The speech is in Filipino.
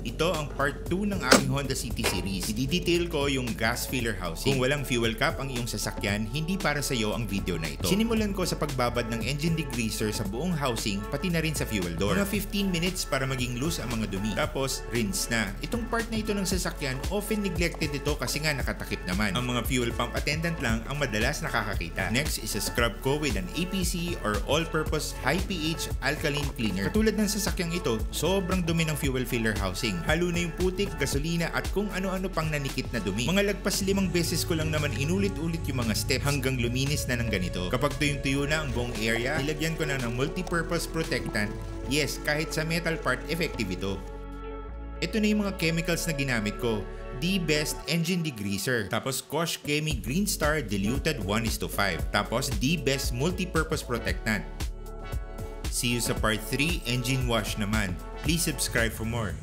Ito ang part 2 ng aking Honda City series. I-detail ko yung gas filler housing. Kung walang fuel cap ang iyong sasakyan, hindi para sa iyo ang video na ito. Sinimulan ko sa pagbabad ng engine degreaser sa buong housing, pati na rin sa fuel door. Mga 15 minutes para maging loose ang mga dumi. Tapos, rinse na. Itong part na ito ng sasakyan, often neglected ito kasi nga nakatakip naman. Ang mga fuel pump attendant lang ang madalas nakakakita. Next is a scrub ko with an APC or all-purpose high pH alkaline cleaner. Katulad ng sasakyang ito, sobrang dumi ng fuel filler housing. Halo na yung putik, gasolina at kung ano-ano pang nanikit na dumi. Mga lagpas 5 beses ko lang naman inulit-ulit yung mga steps hanggang luminis na ng ganito. Kapag tuyong-tuyo na ang buong area, ilagyan ko na ng multi-purpose protectant. Yes, kahit sa metal part, effective ito. Ito na yung mga chemicals na ginamit ko. D-Best Engine Degreaser. Tapos Kosh Chemi Green Star Diluted 1:5. Tapos D-Best Multi-Purpose Protectant. See you sa part 3, engine wash naman. Please subscribe for more.